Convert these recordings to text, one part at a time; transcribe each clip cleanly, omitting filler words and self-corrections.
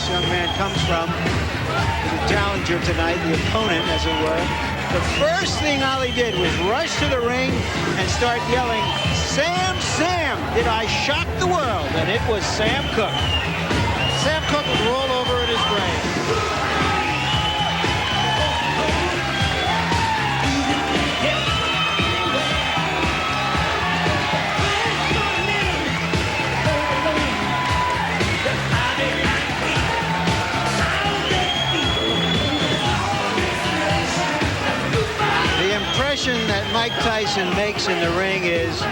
this young man comes from, the challenger tonight, the opponent, as it were. The first thing Ali did was rush to the ring and start yelling, "Sam, Sam, did I shock the world?" And it was Sam Cooke. Sam Cooke would roll over in his grave. The impression that Mike Tyson makes in the ring is,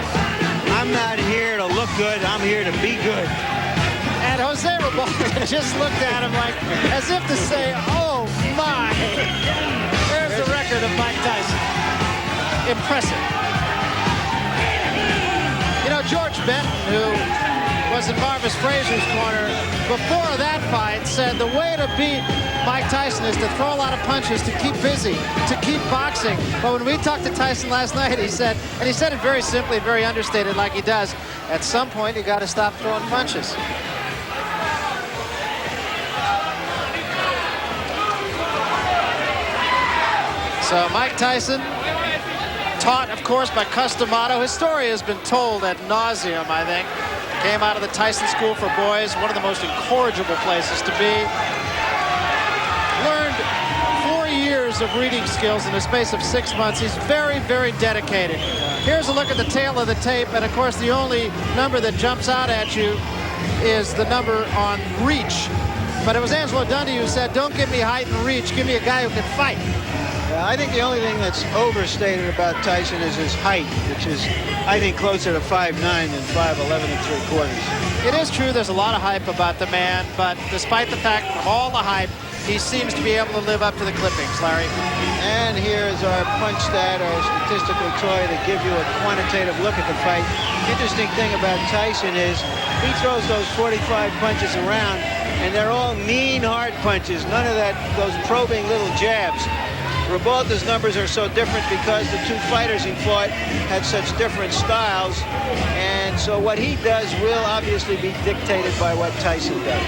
I'm not here to look good, I'm here to be good. And Jose Ribalta just looked at him like, as if to say, oh my. There's the record of Mike Tyson. Impressive. You know, George Benton, who was in Marvis Frazier's corner before that fight, said the way to beat Mike Tyson is to throw a lot of punches, to keep busy, to keep boxing. But when we talked to Tyson last night, he said, and he said it very simply, very understated like he does, at some point you got to stop throwing punches. So Mike Tyson, taught, of course, by Customato. His story has been told ad nauseum, I think. Came out of the Tyson School for Boys, one of the most incorrigible places to be. Learned 4 years of reading skills in the space of 6 months. He's very, very dedicated. Here's a look at the tail of the tape, and of course the only number that jumps out at you is the number on reach. But it was Angelo Dundee who said, don't give me height and reach, give me a guy who can fight. I think the only thing that's overstated about Tyson is his height, which is, I think, closer to 5'9" than 5'11 3/4. It is true there's a lot of hype about the man, but despite the fact of all the hype, he seems to be able to live up to the clippings, Larry. And here's our punch stat, our statistical toy to give you a quantitative look at the fight. Interesting thing about Tyson is he throws those 45 punches around, and they're all mean, hard punches. None of that, those probing little jabs. Ribalta's numbers are so different because the two fighters he fought had such different styles, and so what he does will obviously be dictated by what Tyson does.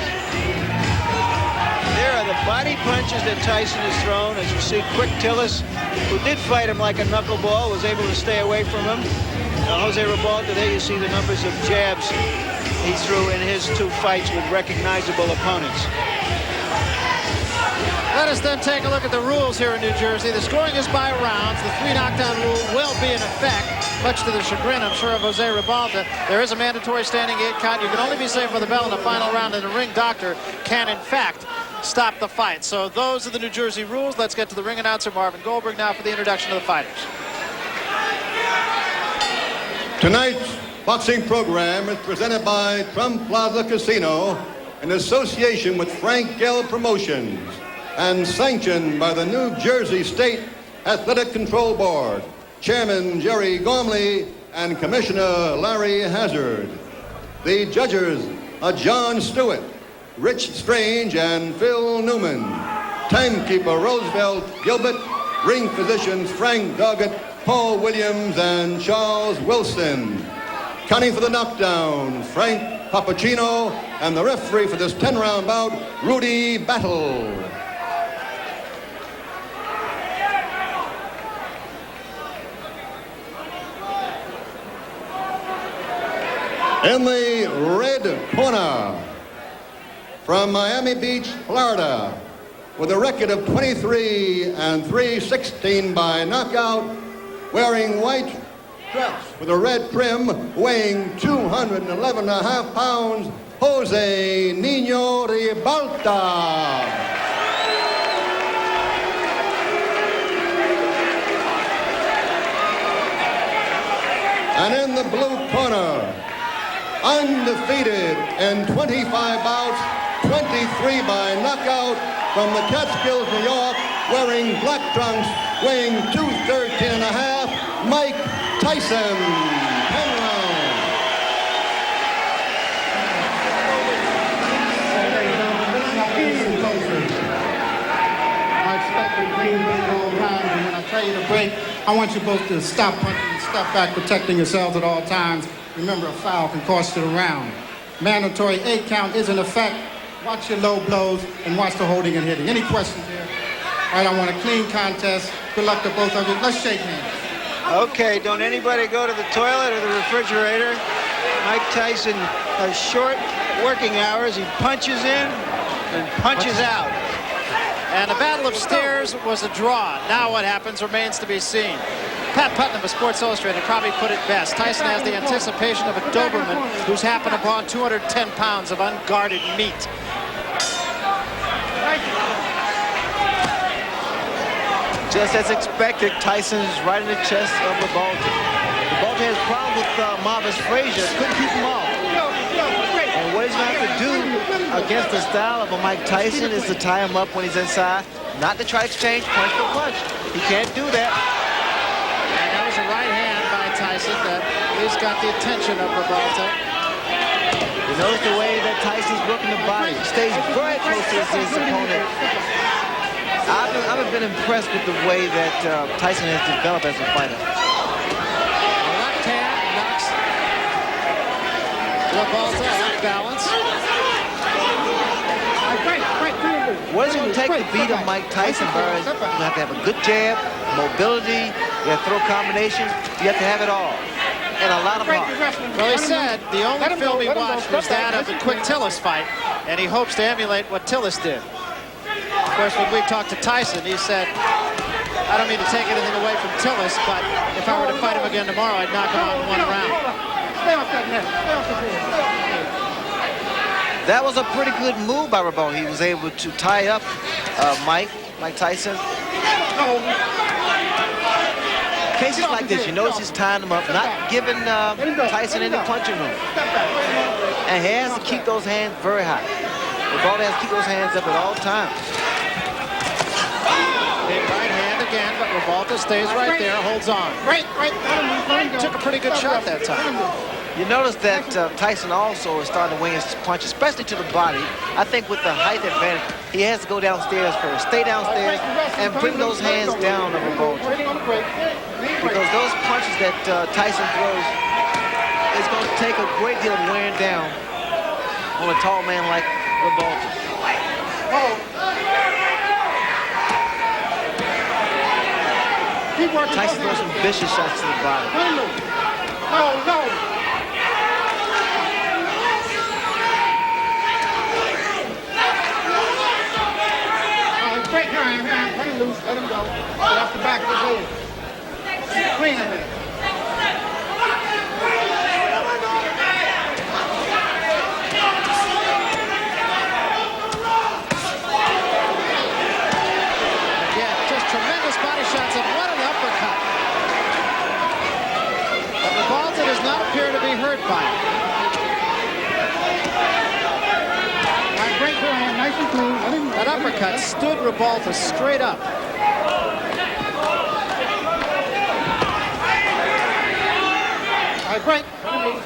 There are the body punches that Tyson has thrown. As you see, Quick Tillis, who did fight him like a knuckleball, was able to stay away from him. Jose Ribalta, there you see the numbers of jabs he threw in his two fights with recognizable opponents. Let us then take a look at the rules here in New Jersey. The scoring is by rounds. The 3 knockdown rule will be in effect, much to the chagrin, I'm sure, of Jose Ribalta. There is a mandatory standing 8 count. You can only be saved for the bell in the final round, and the ring doctor can, in fact, stop the fight. So those are the New Jersey rules. Let's get to the ring announcer, Marvin Goldberg, now for the introduction of the fighters. Tonight's boxing program is presented by Trump Plaza Casino in association with Frank Gell Promotions, and sanctioned by the New Jersey State Athletic Control Board, Chairman Jerry Gormley and Commissioner Larry Hazard. The judges are John Stewart, Rich Strange, and Phil Newman. Timekeeper Roosevelt Gilbert, ring physicians Frank Doggett, Paul Williams, and Charles Wilson. Counting for the knockdown, Frank Papacino, and the referee for this 10-round bout, Rudy Battle. In the red corner, from Miami Beach, Florida, with a record of 23 and 3/16 by knockout, wearing white dress with a red trim, weighing 211.5 pounds, Jose Nino Ribalta. And in the blue corner, undefeated in 25 bouts, 23 by knockout, from the Catskills, New York, wearing black trunks, weighing 213.5, Mike Tyson. 10 rounds. I expect the green being all around, and when I tell you to break, I want you both to stop punching and step back, protecting yourselves at all times. Remember, a foul can cost you the round. Mandatory 8 count is in effect. Watch your low blows and watch the holding and hitting. Any questions here? All right, I want a clean contest. Good luck to both of you. Let's shake hands. Okay, don't anybody go to the toilet or the refrigerator. Mike Tyson has short working hours. He punches in and punches out. And the battle of stairs was a draw. Now what happens remains to be seen. Pat Putnam of Sports Illustrated probably put it best. Tyson has the anticipation of a Doberman who's happened upon 210 pounds of unguarded meat. Just as expected, Tyson is right in the chest of Ribalta. Ribalta has problems with Marvis Frazier. Couldn't keep him off. And what he's going to have to do against the style of a Mike Tyson is to tie him up when he's inside, not to try to exchange punch for punch. He can't do that. And that was a right hand by Tyson that at least got the attention of Ribalta. You notice the way that Tyson's working the body. He stays very close to his opponent. I've been impressed with the way that Tyson has developed as a fighter. Left hand knocks Ribalta off balance. What is it going to take to beat a Mike Tyson, Burns? You have to have a good jab, mobility, you have to throw combinations, you have to have it all. And a lot of heart. Well, he said the only film he watched was that of the quick Tillis fight, and he hopes to emulate what Tillis did. Of course, when we talked to Tyson, he said, I don't mean to take anything away from Tillis, but if I were to fight him again tomorrow, I'd knock him out in one round. That was a pretty good move by Ribalta. He was able to tie up Mike Tyson. Cases like this, you notice he's tying him up, not giving Tyson any punching room. And he has to keep those hands very high. Ribalta has to keep those hands up at all times. Big right hand again, but Ribalta stays right there, holds on. Took a pretty good shot that time. You notice that Tyson also is starting to wing his punch, especially to the body. I think with the height advantage, he has to go downstairs first. Stay downstairs and bring those hands down on Ribalta. Because those punches that Tyson throws is going to take a great deal of wearing down on a tall man like Ribalta. Tyson throws some vicious shots to the body. Break your hand, let him loose, let him go. Get off the back of his head. Clean him. Again, just tremendous body shots and what an uppercut. But Ribalta does not appear to be hurt by it. Break your hand, nice and clean. That uppercut stood Ribalta straight up. All right, break.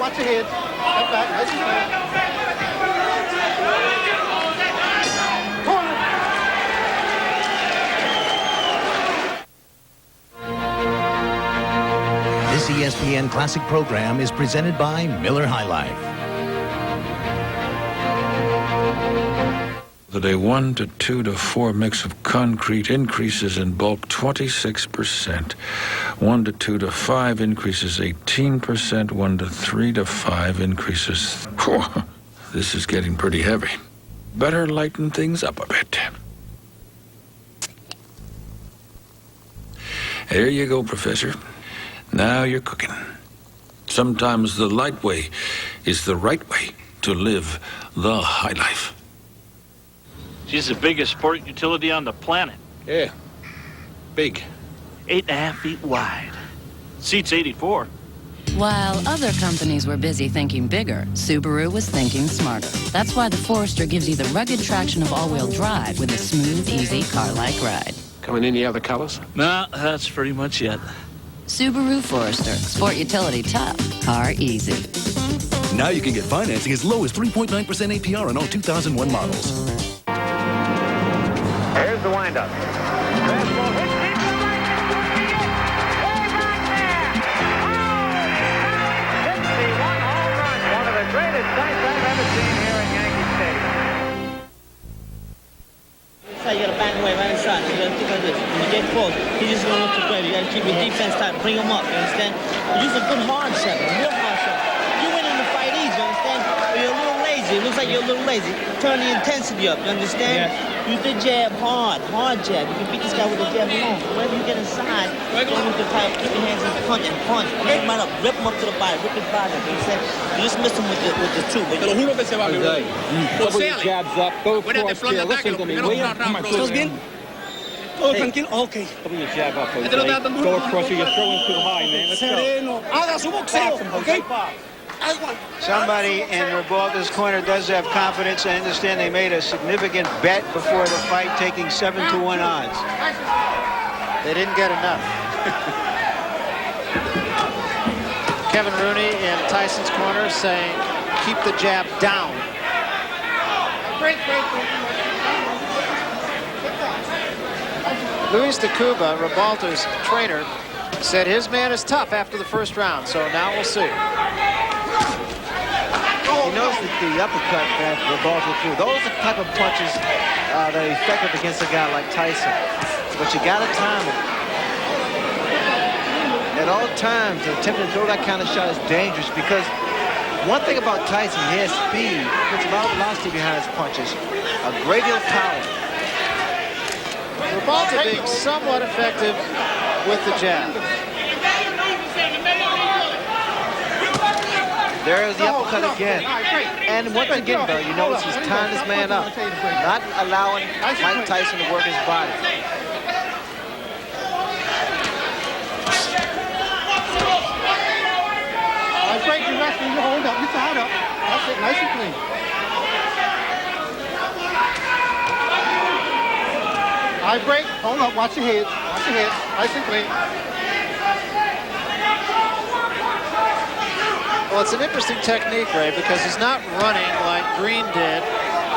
Watch your head. Step back, nice and clean. This ESPN Classic program is presented by Miller High Life. A 1 to 2 to 4 mix of concrete increases in bulk 26%. 1 to 2 to 5 increases 18%. 1 to 3 to 5 increases. Whew, this is getting pretty heavy. Better lighten things up a bit. There you go, Professor. Now you're cooking. Sometimes the light way is the right way to live the high life. She's the biggest sport utility on the planet. Yeah, big. 8.5 feet wide. Seats 84. While other companies were busy thinking bigger, Subaru was thinking smarter. That's why the Forester gives you the rugged traction of all-wheel drive with a smooth, easy car-like ride. Coming in any other colors? Nah, that's pretty much it. Subaru Forester. Sport utility tough, car easy. Now you can get financing as low as 3.9% APR on all 2001 models. Here's the windup. Fastball hits deep to right. Way back there. Oh, 61 home runs. One of the greatest sights I've ever seen here at Yankee Stadium. inside, you got to bang away right inside. You got to keep like this. When you get close, he's just going to look to grab you. You got to keep your defense tight. Bring him up, you understand? Use a good hard shot, a real hard shot. You win in the fight easy, you understand? But you're a little lazy. It looks like you're a little lazy. Turn the intensity up, you understand? Yes. Use the jab hard jab. You can beat this guy with a jab alone. Whenever you get inside, you don't need to keep your hands in punch and punch. Rip him right up, rip him up to the body, rip his body up, you understand? You just miss him with the two. Te lo juro que se va a ver. Double your jabs up, go cross here. Listen to me. William, come on, ¿estás bien? Todo tranquilo? Okay. Double your jab up, Jose. Go across here. You're throwing too high, man. Let's go. Haga su boxeo, okay? Somebody in Ribalta's corner does have confidence. I understand they made a significant bet before the fight, taking 7-to-1 odds. They didn't get enough. Kevin Rooney in Tyson's corner saying, keep the jab down. Luis de Cuba, Ribalta's trainer, said his man is tough after the first round, so now we'll see. You notice that the uppercut that Ribalta threw, those are the type of punches that are effective against a guy like Tyson. But you got to time it. At all times, attempting to throw that kind of shot is dangerous because one thing about Tyson, he has speed, puts a lot of velocity behind his punches, a great deal of power. Ribalta being somewhat effective with the jab. There's the uppercut again. And once again, though, you notice he's tying this man up, not allowing Mike Tyson to work his body. I break your wrestling, you hold up, you tied up. That's it, nice and clean. I break, hold up, watch your head, nice and clean. Well, it's an interesting technique, Ray, because he's not running like Green did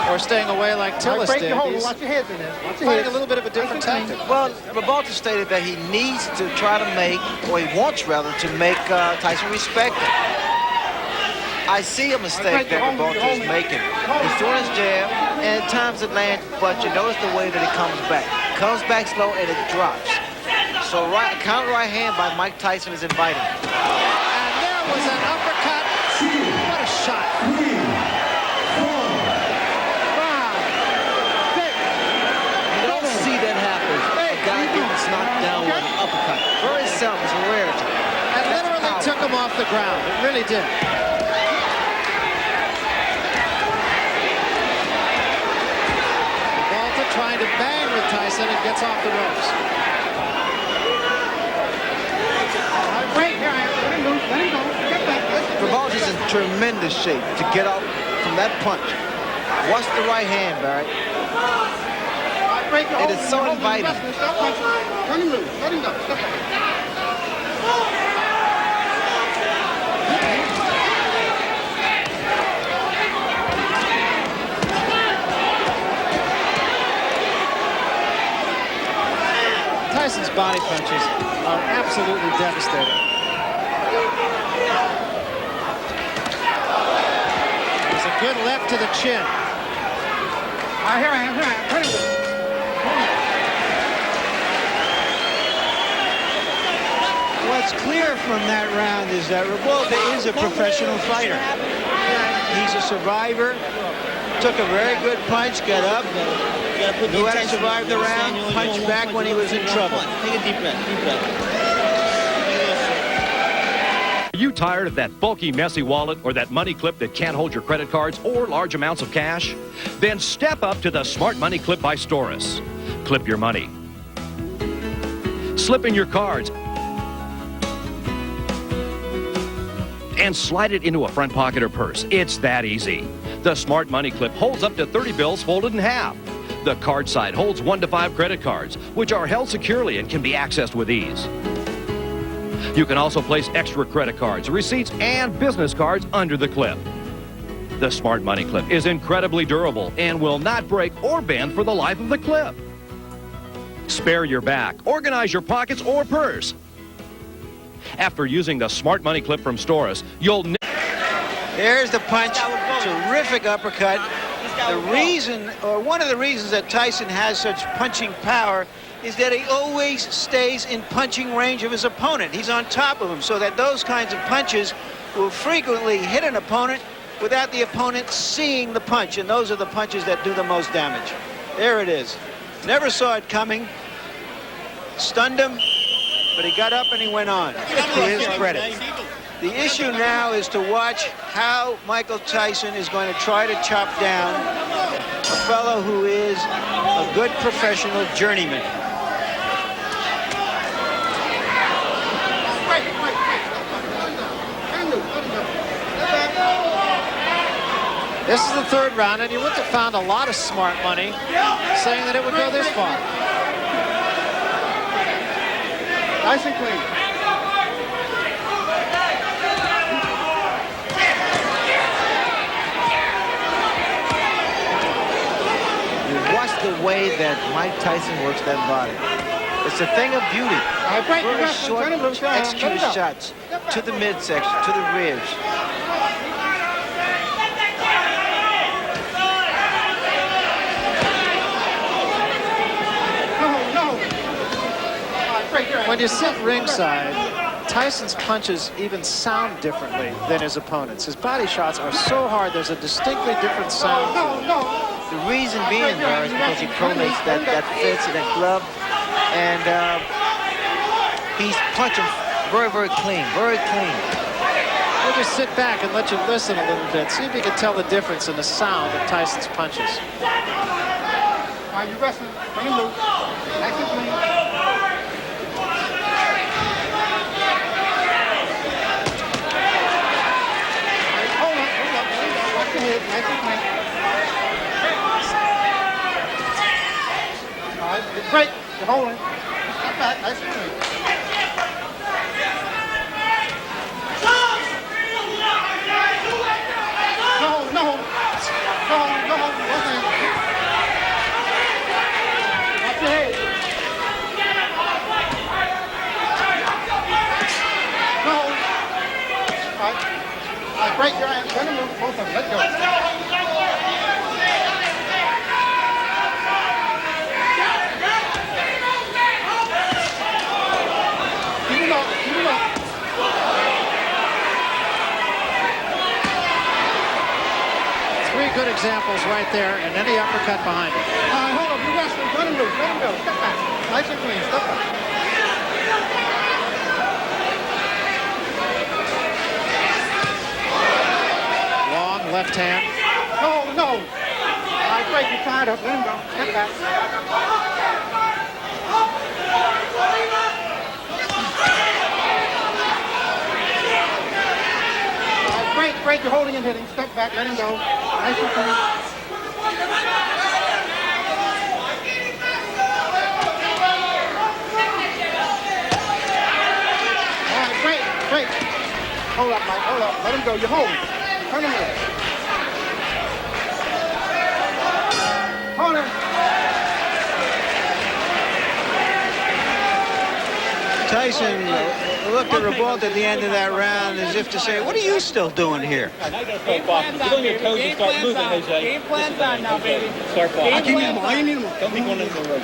or staying away like Tillis did. He's watch your heads in there. fighting a little bit of a different tactic. Well, Ribalta stated that he needs to try to make, or he wants rather, to make Tyson respect him. I see a mistake that Ribalta is making. He's throwing his jab, and at times it lands, but you notice the way that it comes back. It comes back slow, and it drops. So counter right hand by Mike Tyson is inviting. And there was an uppercut. What a shot. 3, 4, 5, 6. You don't see that happen. A guy gets knocked down with an uppercut. Very seldom, it's a rarity. And literally took him off the ground. It really did. Ribalta trying to bang with Tyson and gets off the ropes. Ribalta's in tremendous shape to get out from that punch. Watch the right hand, Barry. It is so inviting. Turn him loose, let him go. Step back. Tyson's body punches are absolutely devastating. There's a good left to the chin. Here I am. Turn him loose. What's clear from that round is that Ribalta is a professional fighter. He's a survivor. Took a very good punch, got up, knew how to survive the round, punched back when he was in trouble. Take a deep breath, deep breath. Are you tired of that bulky, messy wallet or that money clip that can't hold your credit cards or large amounts of cash? Then step up to the Smart Money Clip by Storis. Clip your money. Slip in your cards and slide it into a front pocket or purse. It's that easy. The Smart Money Clip holds up to 30 bills folded in half. The card side holds 1 to 5 credit cards, which are held securely and can be accessed with ease. You can also place extra credit cards, receipts, and business cards under the clip. The Smart Money Clip is incredibly durable and will not break or bend for the life of the clip. Spare your back, organize your pockets or purse. After using the Smart Money Clip from Storis, you'll There's the punch. Terrific uppercut. The reason, or one of the reasons that Tyson has such punching power is that he always stays in punching range of his opponent. He's on top of him, so that those kinds of punches will frequently hit an opponent without the opponent seeing the punch, and those are the punches that do the most damage. There it is. Never saw it coming. Stunned him, but he got up and he went on, to his credit. The issue now is to watch how Michael Tyson is going to try to chop down a fellow who is a good professional journeyman. This is the third round, and you wouldn't have found a lot of smart money saying that it would go this far. Nice and clean. Watch the way that Mike Tyson works that body. It's a thing of beauty. Very short, executed shots to the midsection, to the ribs. When you sit ringside, Tyson's punches even sound differently than his opponents. His body shots are so hard, there's a distinctly different sound. The reason being, though, is because he promates that fist and that glove, and he's punching very, very clean, very clean. We'll just sit back and let you listen a little bit. See if you can tell the difference in the sound of Tyson's punches. Are you wrestling? Bring him loose. Nice and clean. Nice and clean. All right, great. You're holding. Not bad. Nice and clean. No. Watch your head. No. All right, break your hands. Let him move. Both of them. Let go. Good examples right there, and any uppercut behind it. Hold on, you wrestling. Let him move. Let him go. Step back. Nice and clean. Step back. Long left hand. No. All right, great. You're tied up. Let him go. Step back. Great, you're holding and hitting. Step back, let him go. Nice and clean. All right, great. Hold up, Mike, hold up. Let him go, you're holding. Turn him over. Hold him. Tyson looked at Ribalta at the end of that round as if to say, what are you still doing here? Get on your toes and start moving, Jose. Game plan's on now, baby. Start boxing. I need him. Don't be going into the rope.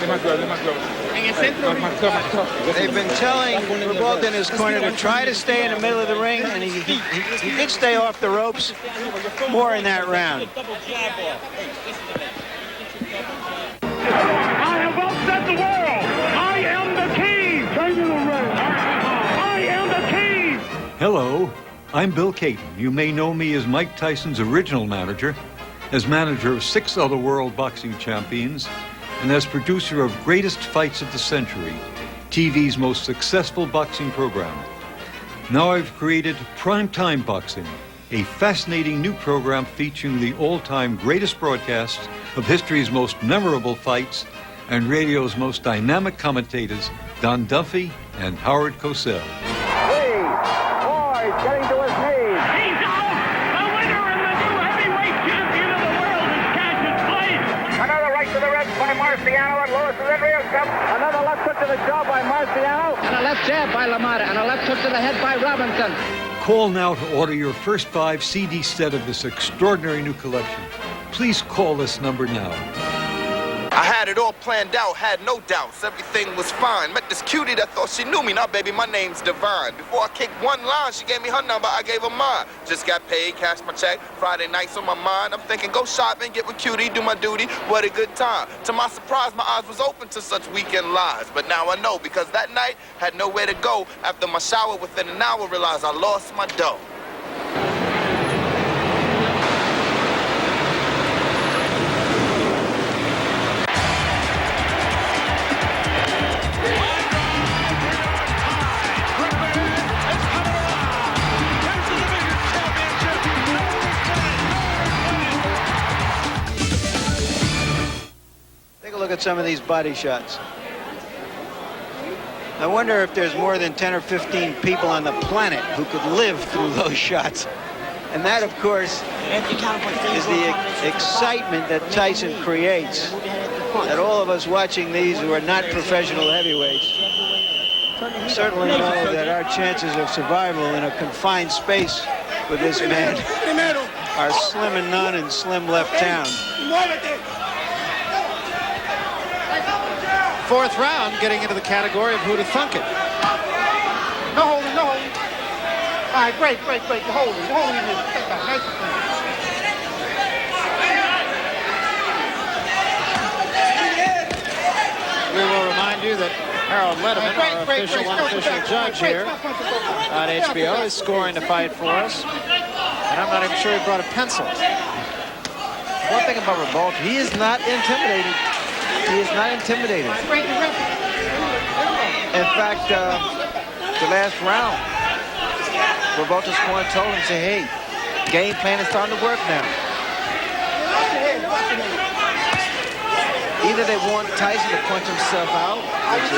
They've been telling Ribalta in his corner to try to stay in the middle of the ring, and he did stay off the ropes more in that round. I have upset the world. I am the king. Turn to the ring. I am the king. Hello, I'm Bill Caton. You may know me as Mike Tyson's original manager, as manager of 6 other world boxing champions, and as producer of Greatest Fights of the Century, TV's most successful boxing program. Now I've created Primetime Boxing, a fascinating new program featuring the all-time greatest broadcasts of history's most memorable fights and radio's most dynamic commentators, Don Duffy and Howard Cosell. Boyd getting to his knees. He's out. The winner and the new heavyweight champion of the world is Cassius Clay. Another right to the ribs by Marciano, and Lewis is in real step. Another left hook to the jaw by Marciano. And a left jab by LaMotta, and a left hook to the head by Robinson. Call now to order your first 5 CD set of this extraordinary new collection. please call this number now. I had it all planned out, had no doubts, everything was fine. Met this cutie that thought she knew me. Now, baby, my name's Divine. Before I kicked one line, she gave me her number, I gave her mine. Just got paid, cashed my check, Friday nights on my mind. I'm thinking, go shopping, get with cutie, do my duty, what a good time. To my surprise, my eyes was open to such weekend lies. But now I know, because that night, had nowhere to go. After my shower, within an hour, realized I lost my dough. Take a look at some of these body shots. I wonder if there's more than 10 or 15 people on the planet who could live through those shots. And that, of course, is the excitement that Tyson creates. That all of us watching these who are not professional heavyweights certainly know that our chances of survival in a confined space with this man are slim and none in slim left town. Fourth round, getting into the category of who to thunk it. No holding, no holding. All right, great. You're holding in here. Step back, nice and clean. We will remind you that Harold Letterman, our official, unofficial judge here on HBO, is scoring the fight for us. And I'm not even sure he brought a pencil. One thing about Ribalta, he is not intimidated. He is not intimidated. In fact, the last round, Ribalta's corner told him, say, hey, game plan is starting to work now. Either they want Tyson to punch himself out, which is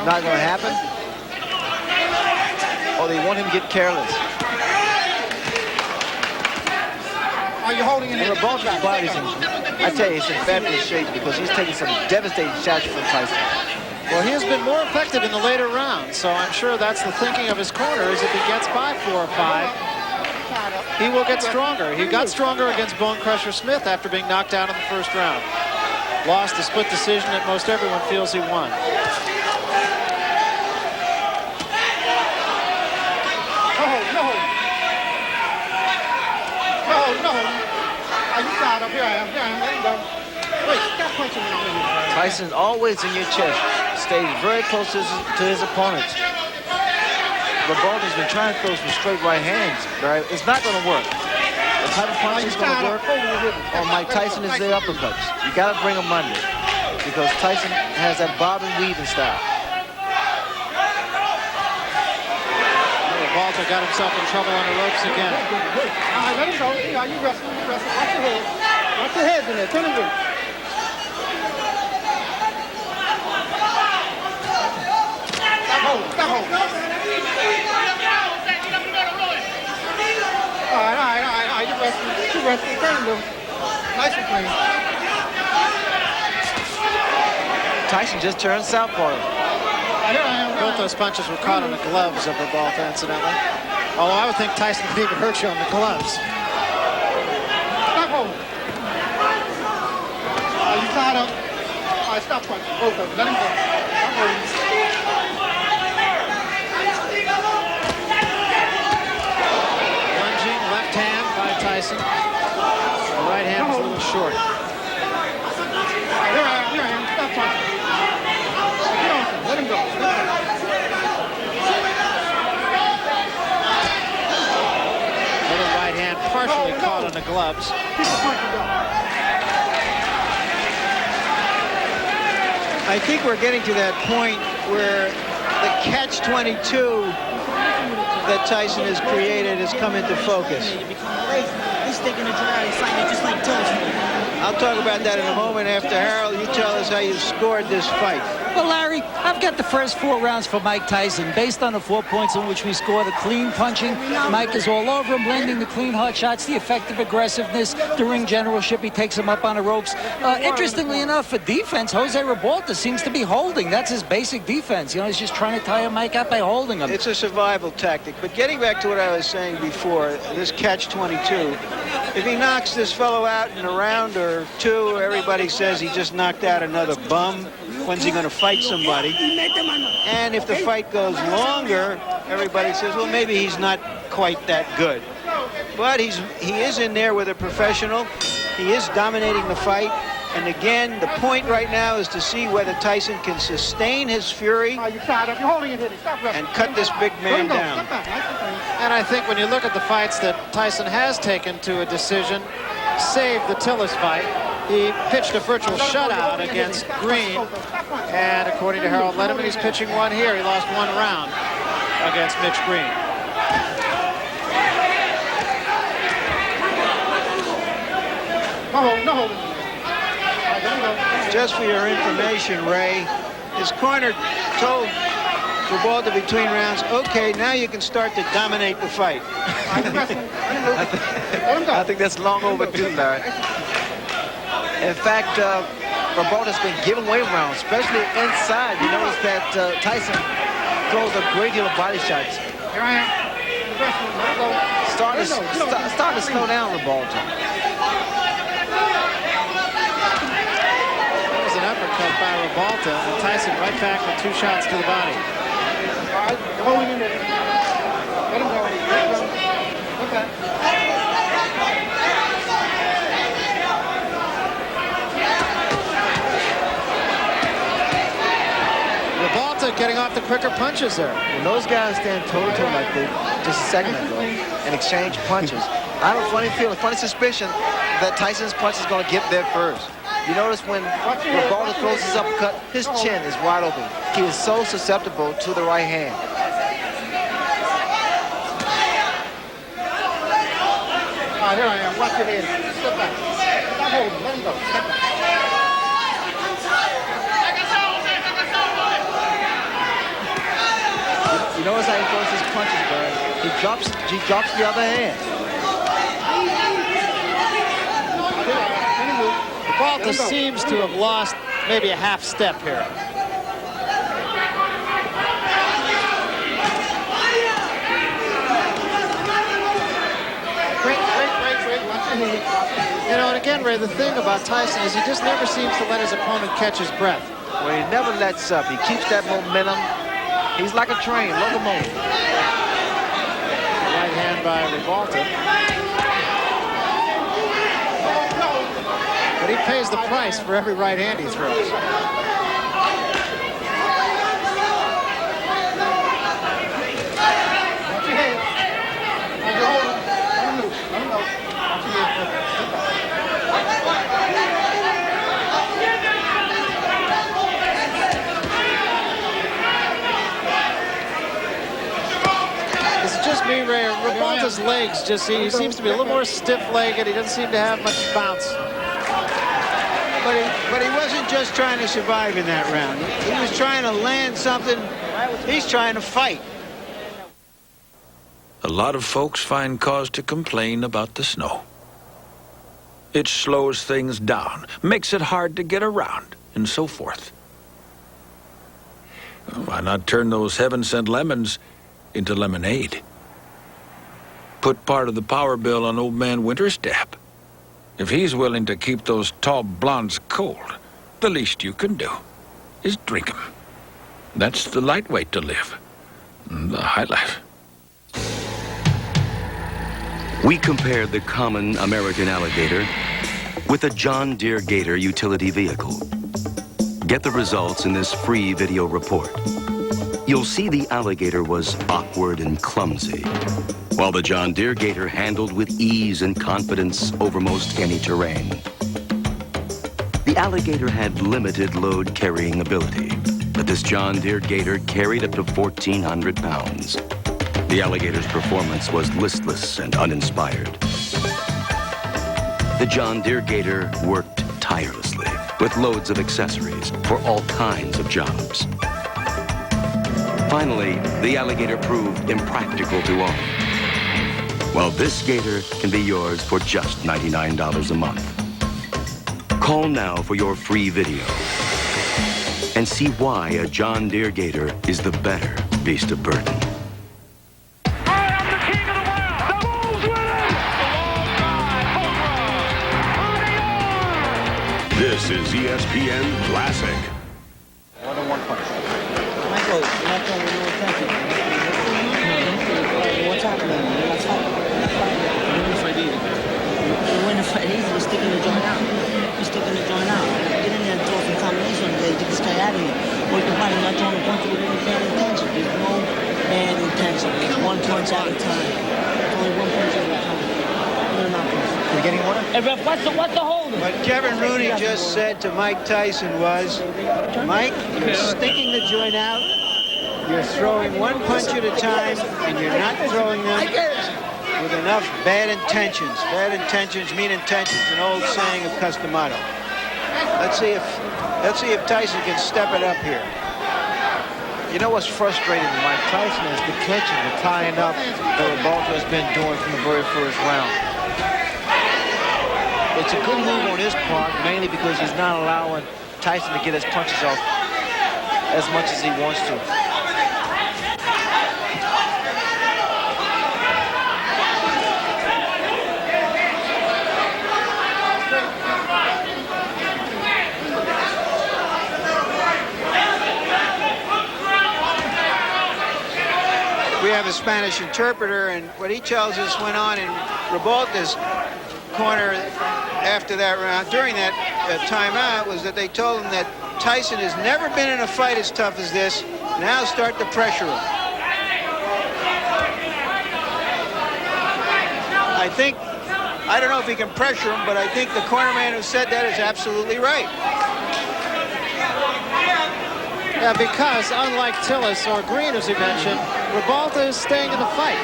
not going to happen, or they want him to get careless. Are you holding in here? Ribalta's body's in, I tell you, it's in fabulous shape because he's taking some devastating shots from Tyson. Well, he has been more effective in the later rounds, so I'm sure that's the thinking of his corner, is if he gets by 4 or 5, he will get stronger. He got stronger against Bone Crusher Smith after being knocked out in the first round. Lost a split decision that most everyone feels he won. No. Are you tied up? Here I am. Let him go. Wait, stop punching me. Tyson's always in your chest. Stays very close to his opponents. Ribalta's been trying to throw some straight right hands, right? It's not going to work. The type of punch is going to work on Mike Tyson is the uppercuts. You got to bring them under because Tyson has that bob and weaving style. Ribalta got himself in trouble on the ropes again. All right, let him go. Yeah, you wrestling. Watch your head. Watch your heads in there. Turn him in. Stop holding. All right. You wrestling. Turn him loose. Nice and clean. Tyson just turned southpaw. Both those punches were caught on the gloves of Ribalta, incidentally. Although I would think Tyson could even hurt you on the gloves. Stop holding. You tied up. All right, stop punching. Both of them. Let him go. Stop holding. Lunging left hand by Tyson. The right hand was a little short. Here I am. Stop punching. Let him go. Little right hand partially caught on the gloves. I think we're getting to that point where the catch-22 that Tyson has created has come into focus. I'll talk about that in a moment after Harold. You tell us how you scored this fight. Well, Larry, I've got the first 4 rounds for Mike Tyson. Based on the 4 points in which we scored, the clean punching, Mike is all over him, landing the clean hard shots, the effective aggressiveness, the ring generalship, he takes him up on the ropes. Interestingly enough, for defense, Jose Ribalta seems to be holding. That's his basic defense. You know, he's just trying to tire Mike up by holding him. It's a survival tactic. But getting back to what I was saying before, this catch-22, If he knocks this fellow out in a round or two, everybody says he just knocked out another bum. When's he going to fight somebody? And if the fight goes longer, everybody says, well, maybe he's not quite that good. But he is in there with a professional. He is dominating the fight. And again, the point right now is to see whether Tyson can sustain his fury and cut this big man down. And I think when you look at the fights that Tyson has taken to a decision, save the Tillis fight, he pitched a virtual shutout against Green. And according to Harold Letterman, he's pitching one here. He lost one round against Mitch Green. No. Just for your information, Ray, his corner told Ribalta between rounds, okay, now you can start to dominate the fight. I think that's long overdue, Larry. In fact, Ribalta's been giving away rounds, especially inside. You notice that Tyson throws a great deal of body shots. Here I am. Starting to slow down Ribalta. Uppercut by Ribalta, and Tyson right back with 2 shots to the body. All right, hold him in there. Let him go. Okay. Ribalta getting off the quicker punches there. When those guys stand toe-to-toe like they just a second ago and exchange punches, I have a funny feeling, a funny suspicion that Tyson's punch is going to get there first. You notice when Ribalta throws his uppercut, his chin is wide open. He is so susceptible to the right hand. All right, here I am. Watch your head. Step back. Stop holding. Let him go. Step back. You notice how he throws his punches, Bird. He drops the other hand. Ribalta seems to have lost maybe a half step here. Great. Watch your head. You know, and again, Ray, the thing about Tyson is he just never seems to let his opponent catch his breath. Well, he never lets up. He keeps that momentum. He's like a train, locomotive. Right hand by Ribalta. But he pays the price for every right hand he throws. Watch your head. Watch your hold him. Let him loose. Let him go. Watch your head. It's just me, Ray. Ribalta's legs just he seems to be a little more stiff-legged. He doesn't seem to have much bounce. But he wasn't just trying to survive in that round. He was trying to land something. He's trying to fight. A lot of folks find cause to complain about the snow. It slows things down, makes it hard to get around, and so forth. Why not turn those heaven-sent lemons into lemonade? Put part of the power bill on old man Winterstep. If he's willing to keep those tall blondes cold, the least you can do is drink 'em. That's the light way to live, the high life. We compared the common American alligator with a John Deere Gator utility vehicle. Get the results in this free video report. You'll see the alligator was awkward and clumsy, while the John Deere Gator handled with ease and confidence over most any terrain. The alligator had limited load carrying ability, but this John Deere Gator carried up to 1,400 pounds. The alligator's performance was listless and uninspired. The John Deere Gator worked tirelessly with loads of accessories for all kinds of jobs. Finally, the alligator proved impractical to own. Well, this Gator can be yours for just $99 a month. Call now for your free video and see why a John Deere Gator is the better beast of burden. This is ESPN Classic. One-on-one punch. Michael, you're not throwing with no intention. What's happening? You're not fighting. You win the fight easy. You're sticking the joint out. You're sticking the joint out. Get in there and throw some combination on there. Get this guy out of here. Work the body. You're not throwing a punch with any bad intention. There's no bad intention. It's one punch at a time. Only one punch at a time. You're getting one? Hey, ref, what's the hold? What Kevin Rooney just said to Mike Tyson was, Mike, you're sticking the joint out, you're throwing one punch at a time, and you're not throwing them with enough bad intentions. Bad intentions mean intentions, an old saying of Customato. Let's see if Tyson can step it up here. You know what's frustrating to Mike Tyson is the clinching, the tying up that Ribalta has been doing from the very first round. It's a good move on his part, mainly because he's not allowing Tyson to get his punches off as much as he wants to. We have a Spanish interpreter, and what he tells us went on in Ribalta's corner after that round, during that timeout, was that they told him that Tyson has never been in a fight as tough as this. Now start to pressure him. I don't know if he can pressure him, but I think the cornerman who said that is absolutely right. Yeah, because unlike Tillis or Green, as he mentioned, Ribalta is staying in the fight.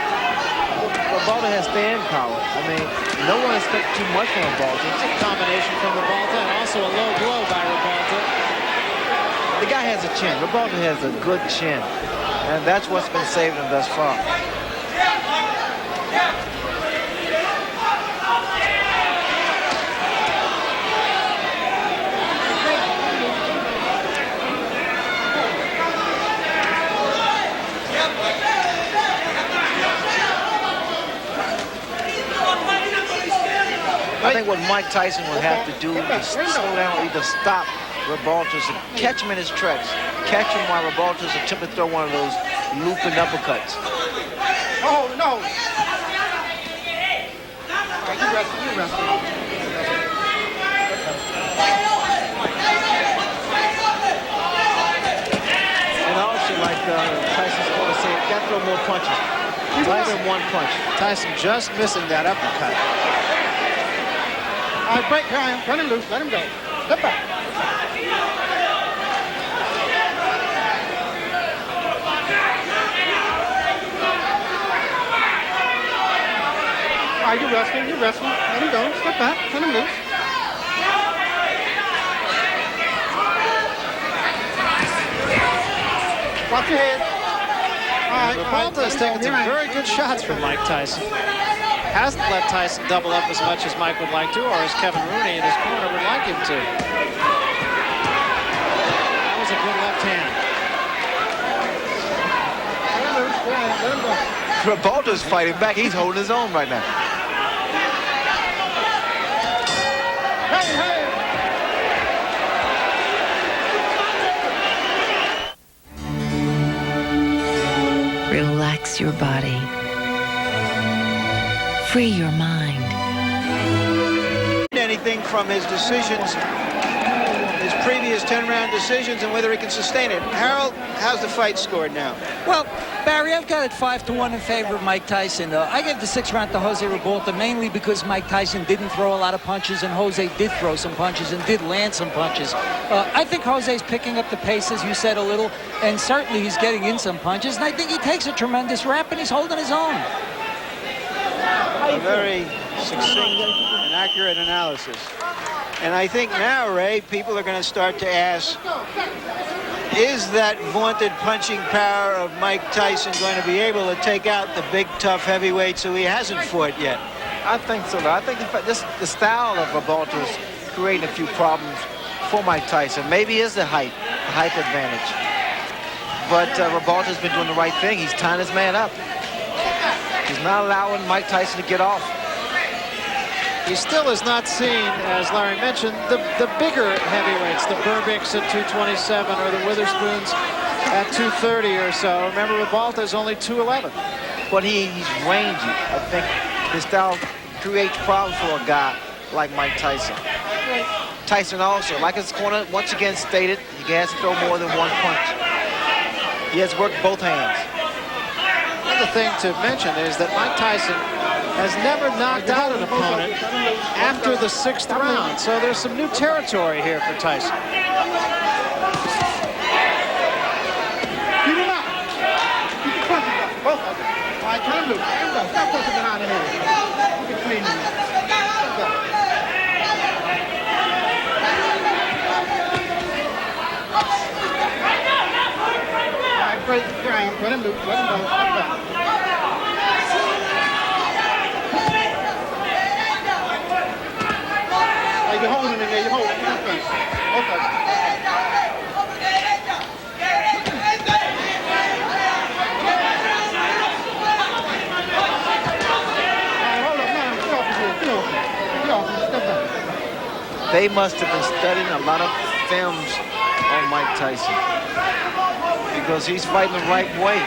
Ribalta has stand power. I mean, no one expects too much from Ribalta. It's a combination from Ribalta and also a low blow by Ribalta. The guy has a chin. Ribalta has a good chin. And that's what's been saving him thus far. I think what Mike Tyson will have to do is slow down, either stop Ribalta's and catch him in his tracks. Catch him while Ribalta's attempt to throw one of those looping uppercuts. Oh, no. You wrestle. And also, like Tyson's going to say, got to throw more punches. Rather than one punch. Tyson just missing that uppercut. All right, break, Ryan. Run him loose. Let him go. Step back. All right, you're wrestling. Let him go. Step back. Let him loose. Watch your head. All right, Ribalta has taken some very good shots from Mike Tyson. Hasn't let Tyson double up as much as Mike would like to, or as Kevin Rooney in his corner would like him to. That was a good left hand. Ribalta's fighting back. He's holding his own right now. Relax your body. Free your mind. Anything from his decisions, his previous 10-round decisions, and whether he can sustain it. Harold, how's the fight scored now? Well, Barry, I've got it 5-1 in favor of Mike Tyson. I gave the 6th round to Jose Ribalta mainly because Mike Tyson didn't throw a lot of punches and Jose did throw some punches and did land some punches. I think Jose's picking up the pace, as you said, a little, and certainly he's getting in some punches, and I think he takes a tremendous rap and he's holding his own. A very succinct and accurate analysis. And I think now, Ray, people are going to start to ask, is that vaunted punching power of Mike Tyson going to be able to take out the big, tough heavyweights who he hasn't fought yet? I think so. I think the style of Ribalta is creating a few problems for Mike Tyson. Maybe it's the height advantage. But Ribalta's been doing the right thing. He's tying his man up. He's not allowing Mike Tyson to get off. he still is not seen, as Larry mentioned, the bigger heavyweights, the Burbicks at 227 or the Witherspoons at 230 or so. Remember, Ribalta is only 211. But he's rangy. I think his style creates problems for a guy like Mike Tyson. Tyson also, like his corner once again stated, he has to throw more than one punch. He has worked both hands. Another thing to mention is that Mike Tyson has never knocked out an opponent after the 6th round. So there's some new territory here for Tyson. Keep him up. Keep the punches up. Both of them. All right, turn him loose. Turn him loose. Stop punching behind the head. Keep it clean. Let's go. All right, break the ground. Turn him loose. Let him go. Step back. Hey, you're holding him there. You're holding him. Both of them. They must have been studying a lot of films on Mike Tyson because he's fighting the right way.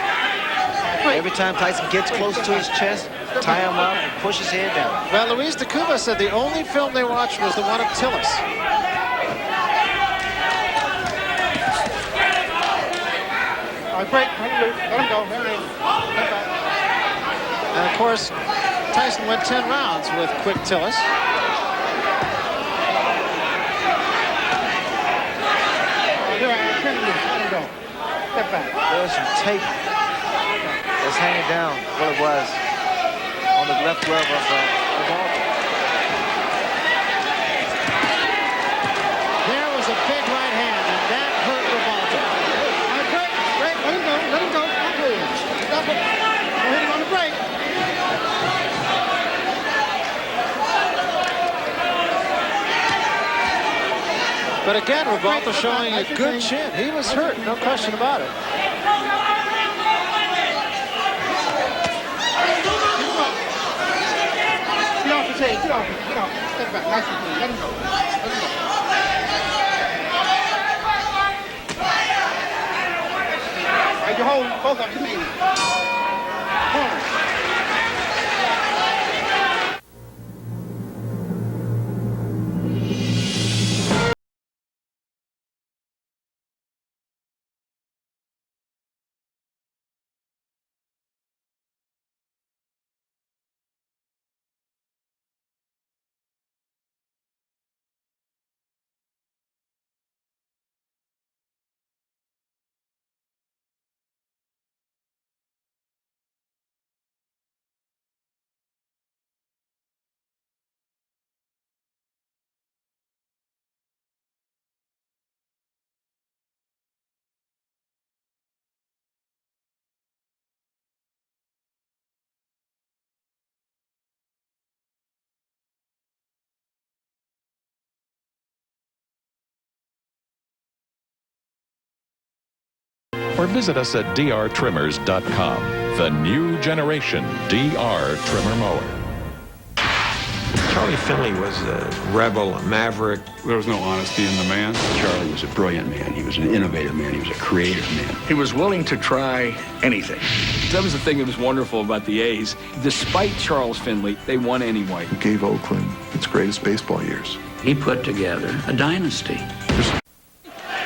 Every time Tyson gets close to his chest, tie him up and push his head down. Well, Luis de Cuba said the only film they watched was the one of Tillis. All right, break. Let him go. And of course, Tyson went 10 rounds with quick Tillis. There's some tape that's hanging down, what it was, on the left glove of Ribalta. There was a big right hand, and that hurt Ribalta. All right, break. Let him go. Stop it. Stop it. Don't hit him on the break. But again, Ribalta showing a good chin. He was hurt, no question about it. Get off his head. Get off. Step back. Nice and clean. Let him go. All right, you hold both of them. Corner. Or visit us at drtrimmers.com. The new generation DR trimmer mower. Charlie Finley was a rebel, a maverick. There was no honesty in the man. Charlie was a brilliant man. He was an innovative man. He was a creative man. He was willing to try anything. That was the thing that was wonderful about the A's. Despite Charles Finley, they won anyway. He gave Oakland its greatest baseball years. He put together a dynasty.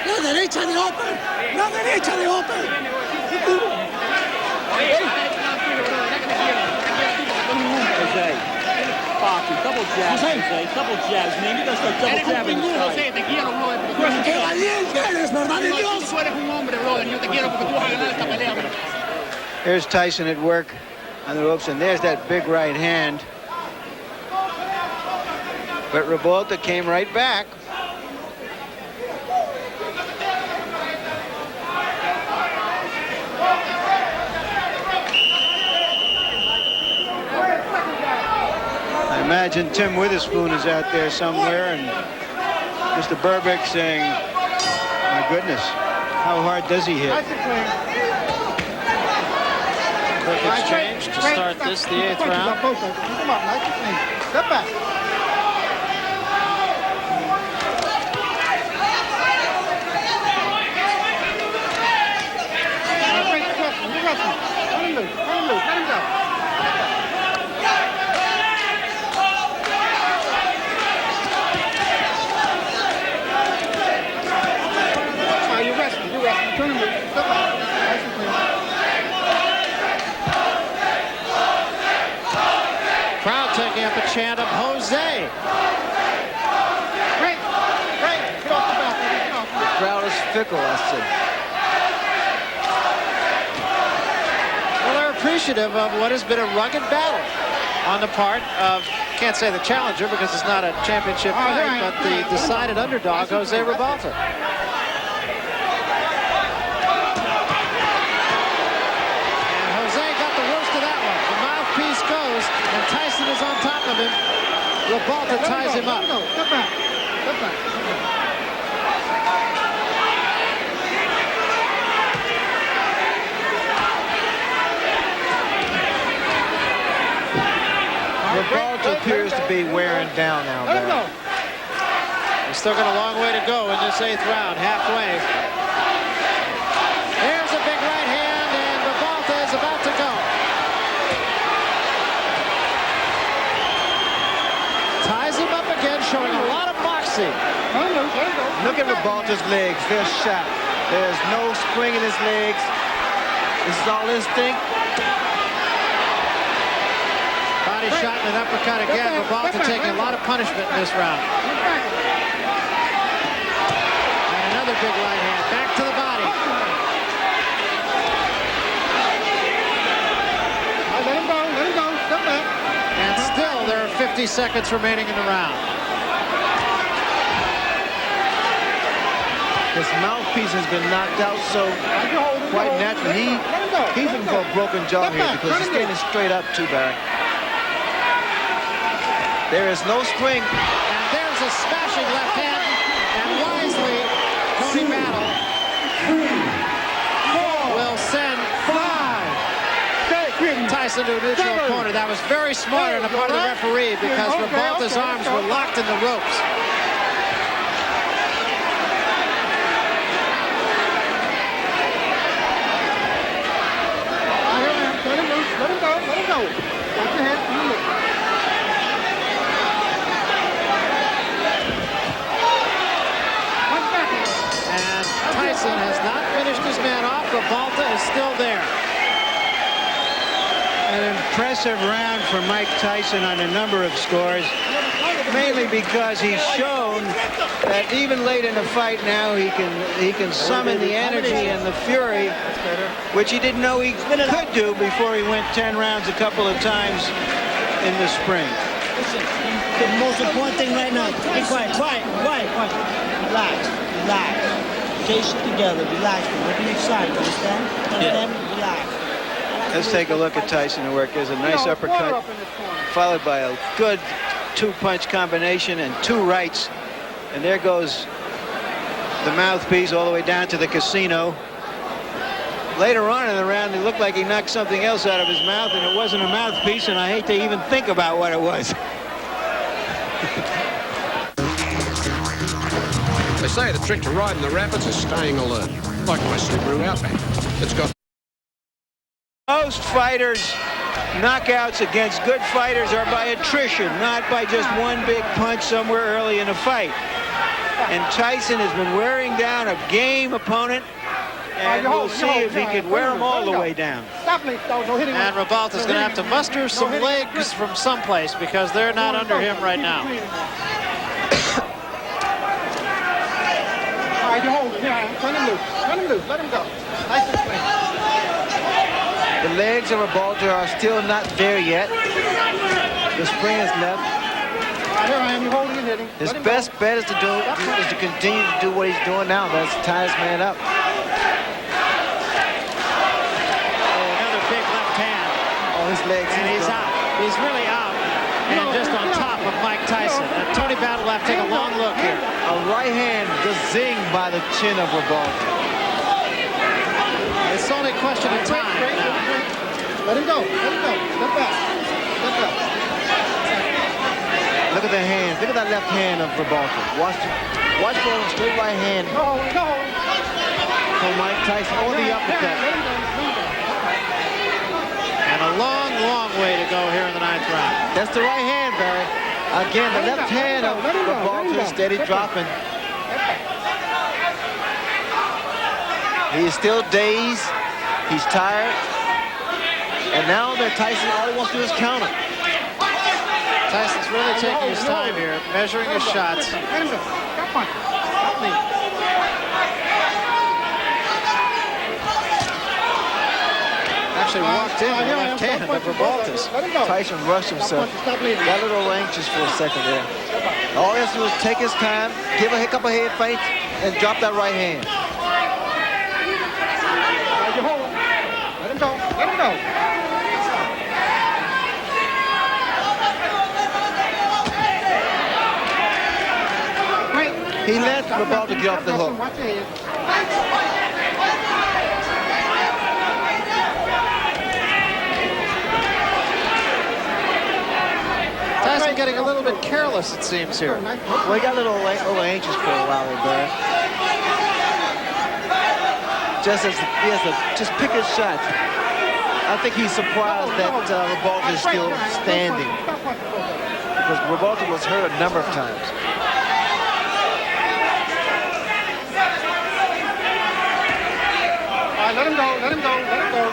¡No derecha de Open! ¡No derecha de Open! Jose, double jabs, Jose. Double jabs, man. You gotta start double jabbing. Jose, te quiero, brother. ¡Qué valiente eres, verdad de Dios! Tú eres un hombre, brother. Yo te quiero porque tú vas a ganar esta pelea, brother. Here's Tyson at work on the ropes, and there's that big right hand. But Ribalta came right back. I imagine Tim Witherspoon is out there somewhere, and Mr. Burbick saying, my goodness, how hard does he hit? Quick exchange to start this, the 8th round. Come on, nice and clean. Step back. Turn him loose. Step out. Nice and clean. Crowd taking up a chant of Jose. Great. Great. Get off the back. Get off. The crowd is fickle, I said. Well, they're appreciative of what has been a rugged battle on the part of, can't say the challenger because it's not a championship fight, but the decided underdog, Jose Ribalta. And Jose got the worst of that one. The mouthpiece goes, and Tyson is on top of him. Ribalta ties him up. Step back. Step back. Ribalta appears to be wearing down now, Barry. He's still got a long way to go in this 8th round, halfway. There's a big right hand, and Ribalta is about to go. Ties him up again, showing a lot of moxie. Look at Ribalta's legs. They're shot. There's no spring in his legs. This is all instinct. Body shot and an uppercut again. Ribalta taking a lot of punishment in this round. And another big right hand. Back to the body. Let him go. Let him go. Step back. And still there are 50 seconds remaining in the round. His mouthpiece has been knocked out, so quite naturally he's in for a broken jaw here because he's standing straight up too, Barry. There is no spring. And there's a smashing left hand. And wisely, Tony Battle will send Tyson to a neutral corner. That was very smart on the part of the referee because Ribalta's arms were locked in the ropes. Let him loose. Let him go. Let him go. Watch your head. Turn him loose. And Tyson has not finished his man off. Ribalta is still there. An impressive round for Mike Tyson on a number of scores, mainly because he's shown that even late in the fight now he can summon the energy and the fury, which he didn't know he could do before he went 10 rounds a couple of times in the spring. Listen, the most important thing right now, be quiet, quiet. Relax. Case it together, relax. Don't be excited, understand? Relax. Let's take a look at Tyson work. There's a nice uppercut, followed by a good two-punch combination and two rights. And there goes the mouthpiece all the way down to the casino. Later on in the round, it looked like he knocked something else out of his mouth, and it wasn't a mouthpiece, and I hate to even think about what it was. They say the trick to riding the rapids is staying alert, like my Subaru Outback. It's got... Most fighters' knockouts against good fighters are by attrition, not by just one big punch somewhere early in a fight. And Tyson has been wearing down a game opponent, and we'll see if he can wear him all the way down. And Ribalta's going to have to muster some legs from someplace because they're not under him right now. All right, you hold him. Yeah, turn him loose. Turn him loose. Let him go. Nice and clean. The legs of Ribalta are still not there yet. The spring is left. Here I am. You hold him and hit him. His best bet is to continue to do what he's doing now. That's tie his man up. Another big left hand. Oh, his legs. And he's out. He's really out. And just on top of Mike Tyson. And Tony Battle will have to take a long look here. A right hand gazing by the chin of Ribalta. It's only a question of time now. Let him go. Let him go. Step back. Step back. Look at the hands. Look at that left hand of Ribalta. Watch for a straight right hand. Go. For Mike Tyson or the uppercut. And a long, long way to go here in the 9th round. That's the right hand, Barry. Again, the left hand of Ribalta is steady dropping. He is still dazed. He's tired. And now that Tyson, all he wants to do is counter. Tyson's really taking his time here, measuring his shots. Actually walked in with left hand of Ribalta's. Tyson rushed himself. Got a little anxious for a second there. All he has to do is take his time, give a couple head feints, and drop that right hand. Let him go. Let him go. He let Ribalta get off the hook. Watch your head. Tyson getting a little bit careless, it seems, here. Well, he got a little anxious for a while there, Barry. Just as he has to just pick his shot. I think he's surprised that Ribalta is still standing. Because Ribalta was hurt a number of times. All right, let him go, let him go, let him go.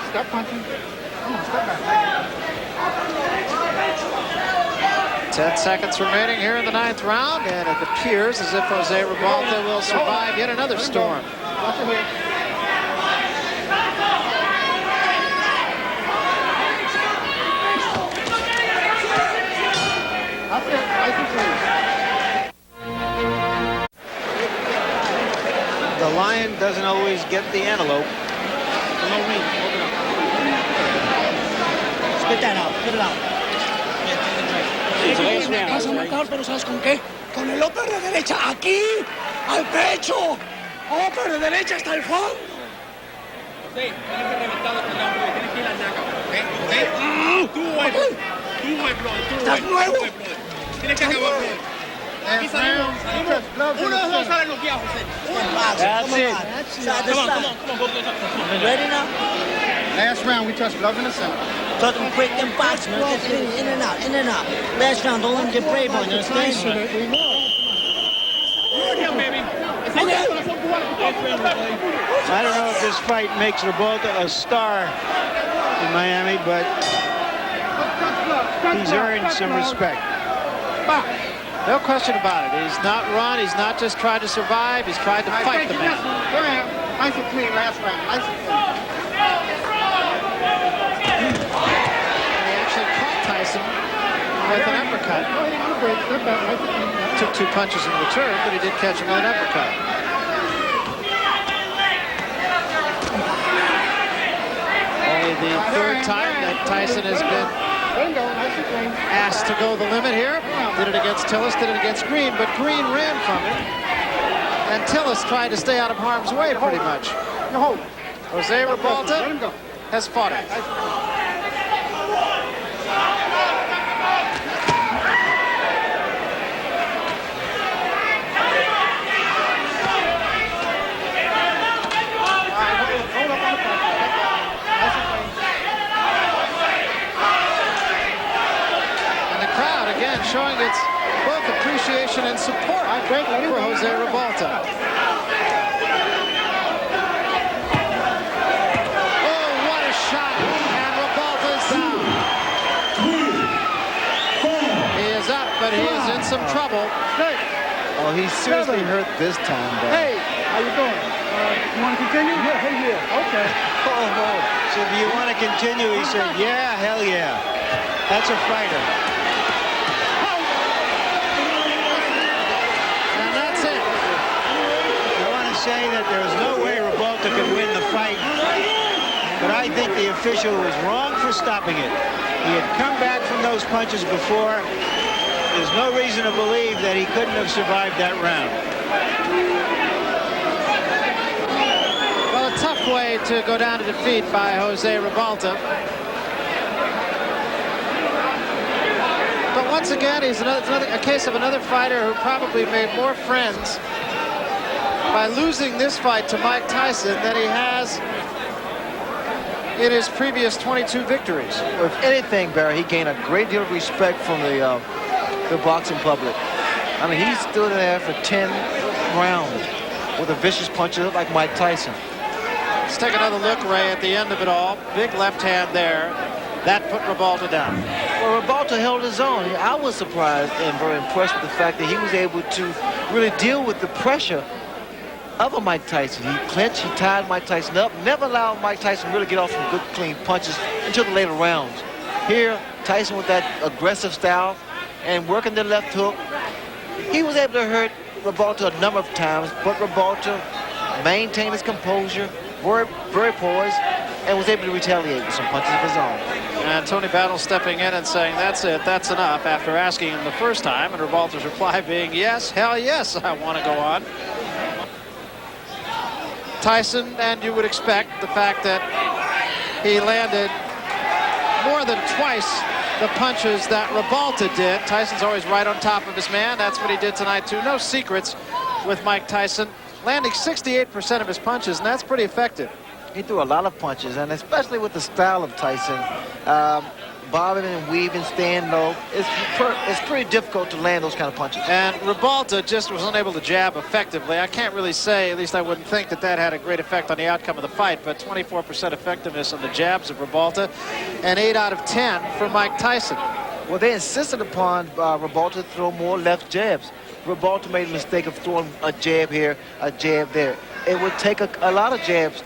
Stop punching. Come on, step back. 10 seconds remaining here in the 9th round, and it appears as if Jose Ribalta will survive yet another storm. Watch your head. That's it. Nice and clean. The lion doesn't always get the antelope. Spit that out. Spit it out. Vas a matar, pero ¿sabes con qué? Con el upper de derecha, aquí, al pecho. Upper de derecha hasta el fondo. Tienes que reventar la pelea, tienes que ir a la naca, ¿ok? Tú, güey, estás nuevo. Tienes que acabar, bro. Aquí salimos. Uno de los dos salen los viejos, José. That's it. Come on. Ready now? Last round, we touched glove in the center. Touch them quick and box, man. In and out, in and out. Last round, don't let him get brave on you, understand? I don't know if this fight makes Ribalta a star in Miami, but he's earned some respect. No question about it. He's not run. He's not just tried to survive. He's tried to fight the man. Go ahead. Nice and clean last round. Nice and clean. And he actually caught Tyson with an uppercut. Took 2 punches in return, but he did catch him with an uppercut. Only the 3rd time that Tyson has been asked to go the limit here. Did it against Tillis, did it against Green, but Green ran from it. And Tillis tried to stay out of harm's way pretty much. Jose Ribalta has fought it. Showing its both appreciation and support for Jose Ribalta. Oh, what a shot! And Ribalta's down. He is up, but he is in some trouble. Oh, he's seriously hurt this time, though. Hey, how you doing? You want to continue? Yeah. Okay. So do you want to continue? He said, yeah, hell yeah. That's a fighter. Say that there was no way Ribalta could win the fight, but I think the official was wrong for stopping it. He had come back from those punches before. There's no reason to believe that he couldn't have survived that round. Well, a tough way to go down to defeat by Jose Ribalta. But once again, he's a case of another fighter who probably made more friends by losing this fight to Mike Tyson than he has in his previous 22 victories. If anything, Barry, he gained a great deal of respect from the boxing public. I mean, he stood there for 10 rounds with a vicious puncher like Mike Tyson. Let's take another look, Ray, at the end of it all. Big left hand there. That put Ribalta down. Well, Ribalta held his own. I was surprised and very impressed with the fact that he was able to really deal with the pressure of a Mike Tyson. He clinched, he tied Mike Tyson up, never allowed Mike Tyson to really get off some good, clean punches until the later rounds. Here, Tyson with that aggressive style and working the left hook, he was able to hurt Ribalta a number of times, but Ribalta maintained his composure, very poised, and was able to retaliate with some punches of his own. And Tony Battle stepping in and saying, that's it, that's enough, after asking him the first time, and Ribalta's reply being, yes, hell yes, I want to go on. Tyson, and you would expect the fact that he landed more than twice the punches that Ribalta did. Tyson's always right on top of his man. That's what he did tonight, too. No secrets with Mike Tyson, landing 68% of his punches, and that's pretty effective. He threw a lot of punches, and especially with the style of Tyson, bobbing and weaving, staying low, it's pretty difficult to land those kind of punches. And Ribalta just was unable to jab effectively. I can't really say, at least I wouldn't think that had a great effect on the outcome of the fight, but 24% effectiveness on the jabs of Ribalta, and 8 out of 10 for Mike Tyson. Well, they insisted upon Ribalta to throw more left jabs. Ribalta made a mistake of throwing a jab here, a jab there. It would take a lot of jabs